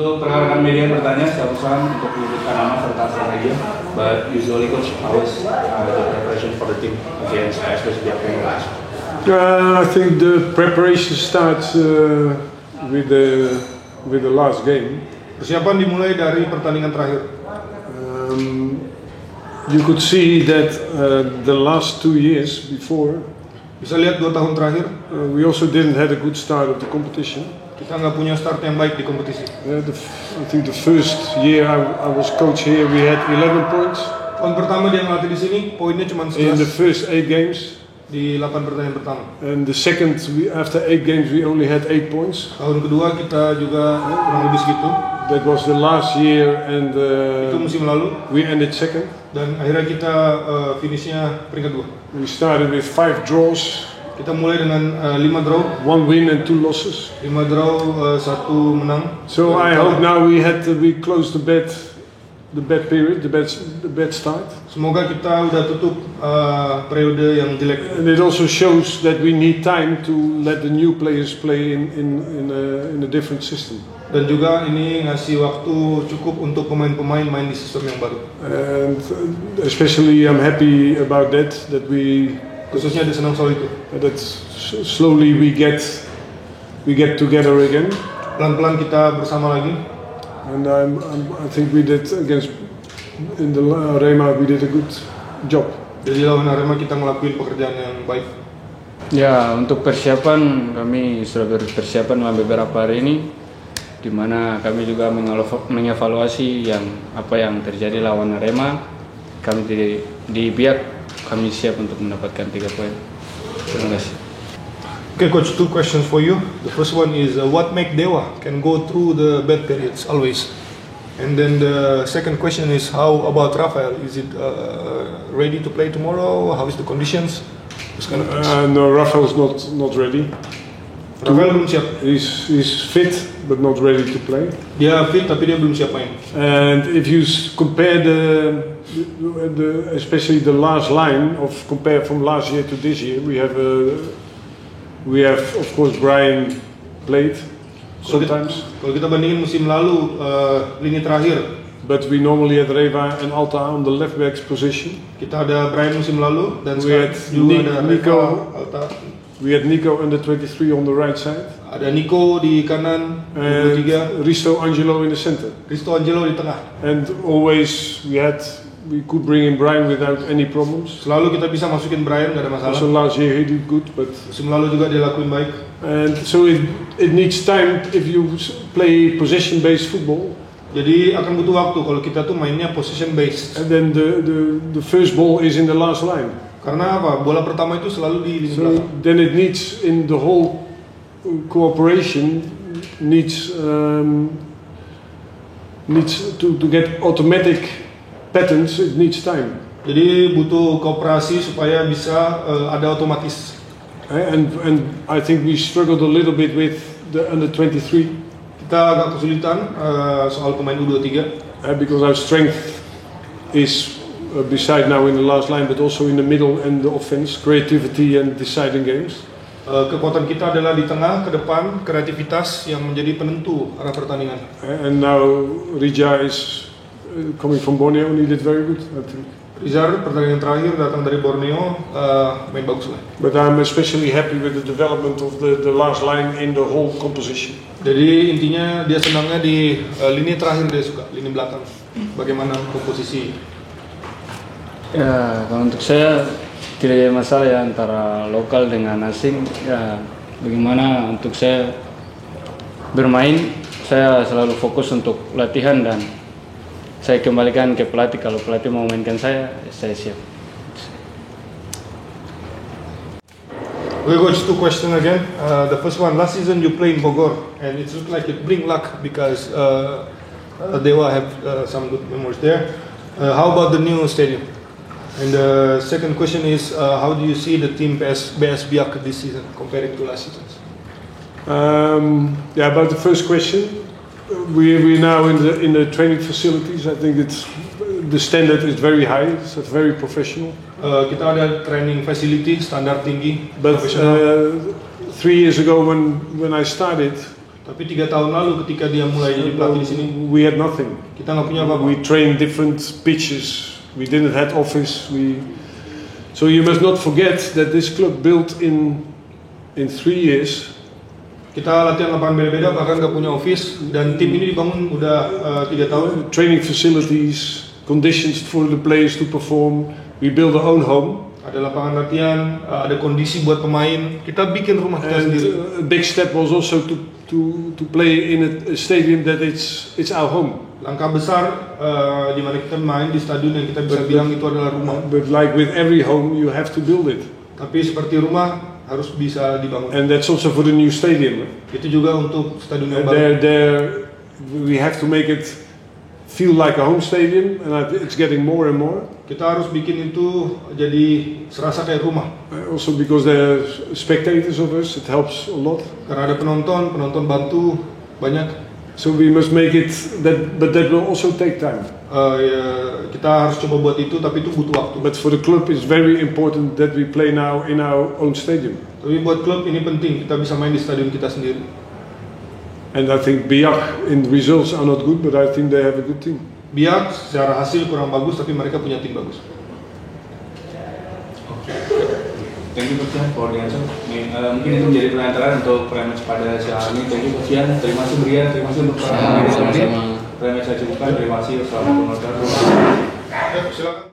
Untuk rekan-rekan media yang bertanya, saya usahakan untuk menyebutkan nama serta strategi. But usually coach, how is the preparation for the team against especially the opponent? I think the preparation starts with the last game. Persiapan dimulai dari pertandingan terakhir. You could see that the last 2 years before, Bisa lihat 2 tahun terakhir, we also didn't have a good start of the competition. kita nggak punya start yang baik di kompetisi. I think the first year I was coach here, we had 11 points. Tahun pertama dia melatih di sini, poinnya cuma In the 11 first 8 games. di 8 pertandingan pertama. And the second, after 8 games, we only had 8 points. Tahun kedua kita juga kurang lebih segitu. That was the last year, and Itu musim lalu, we ended second. dan akhirnya kita finishnya peringkat 2. We started with 5 draws, Kita mulai dengan 5 draw, 1 win and 2 losses. 5 draw, 1 menang. So I hope now we closed the bad period, the bad start. Semoga kita udah tutup periode yang jelek. And it also shows that we need time to let the new players play in a different system. Dan juga ini ngasih waktu cukup untuk pemain-pemain main di sistem yang baru. And especially I'm happy about that we Khususnya dia senang soal itu. that slowly we get together again. Pelan-pelan kita bersama lagi. And I think we did in the Rema we did a good job. Jadi lawan Arema kita ngelakuin pekerjaan yang baik. Ya, untuk persiapan kami sudah berpersiapan selama beberapa hari ini, di mana kami juga mengevaluasi apa yang terjadi lawan Arema. Kami di pihak kami siap untuk mendapatkan 3 poin. Terima kasih. Okay, coach, 2 questions for you. The first one is what make Dewa can go through the bad periods always, and then the second question is how about Rafael? Is it ready to play tomorrow? How is the conditions? Those kind of things. No, Rafael's not ready. Rafael belum siap. He's fit but not ready to play. Dia fit tapi dia belum siap main. And if you compare especially the last line compare from last year to this year, we have of course Brian played sometimes. Kalau kita bandingin musim lalu lini terakhir, But we normally had Reva and Alta on the left back's position. kita ada Brian musim lalu dan We had sekarang juga ada Nico. Reva, Alta. We had Nico under 23 on the right side Ada Nico di kanan, 23, and Risto Angelo in the center. Risto Angelo di tengah. And always we could bring in Brian without any problems. Selalu kita bisa masukin Brian, gak ada masalah. Also last year he did good, but Musim lalu juga dia lakuin baik. and so it needs time if you play possession-based football. Jadi akan butuh waktu kalau kita tuh mainnya position based. And then the first ball is in the last line. Karena apa? Bola pertama itu selalu di lini So belakang. then it needs in the whole cooperation needs to get automatic patterns. It needs time. Jadi butuh kooperasi supaya bisa ada otomatis. And I think we struggled a little bit with the under 23 Kita agak kesulitan soal pemain U23 because our strength is beside now in the last line, but also in the middle and the offense, creativity and deciding games. Kekuatan kita adalah di tengah, ke depan, kreativitas yang menjadi penentu arah pertandingan. And now Rija is coming from Borneo and he did very good, I think. Rizar pertandingan terakhir datang dari Borneo, main bagus lah. But I'm especially happy with the development of the last line in the whole composition. Jadi intinya dia senangnya di lini terakhir, dia suka lini belakang. Bagaimana komposisi? Ya, kalau untuk saya tidak ada masalah ya antara lokal dengan asing. Ya, bagaimana untuk saya bermain, saya selalu fokus untuk latihan dan saya kembalikan ke pelatih. Kalau pelatih mau mainkan saya siap. Okay, coach, 2 questions again. The first one, last season you played in Bogor, and it looked like it bring luck because Dewa have some good memories there. How about the new stadium? And the second question is, how do you see the team BS Biak this season compared to last season? About the first question, we're now in the training facilities. I think the standard is very high. It's very professional. Kita ada training facility standar tinggi, But profesional. 3 years ago when I started, Tapi 3 tahun lalu ketika dia mulai jadi pelatih di sini, We had nothing. kita nggak punya apa-apa. We trained different pitches. We didn't have office. So you must not forget that this club built in 3 years. Kita latihan lapangan beda-beda, bahkan nggak punya office, dan tim ini dibangun udah 3 tahun. Training facilities, conditions for the players to perform. We build our own home. Ada lapangan latihan, ada kondisi buat pemain. Kita bikin rumah kita And sendiri. a big step was also to play in a stadium that it's our home. Langkah besar di mana kita main di stadion yang kita bisa bilang itu adalah rumah. But like with every home, you have to build it. Tapi seperti rumah harus bisa dibangun. And that's also for the new stadium. Itu juga untuk stadion yang And baru. we have to make it feel like a home stadium, and it's getting more and more. Kita harus bikin itu jadi serasa kayak rumah. Also because there are spectators of us, it helps a lot. Karena ada penonton bantu banyak. So we must make it but that will also take time. Ya, kita harus coba buat itu, tapi itu butuh waktu. But for the club, it's very important that we play now in our own stadium. Tapi buat klub ini penting kita bisa main di stadion kita sendiri. And I think Biak in results are not good, but I think they have a good team. Biak secara hasil kurang bagus, tapi mereka punya tim bagus. Thank you Coach Ian for the answer. Mungkin itu menjadi pertanyaan terakhir untuk pre-match pada siang ini. Thank you Coach Ian. Terima kasih Brian. Terima kasih untuk Sama-sama. pre-match saya cukupkan. Terima kasih. Assalamualaikum warahmatullahi wabarakatuh. Silakan.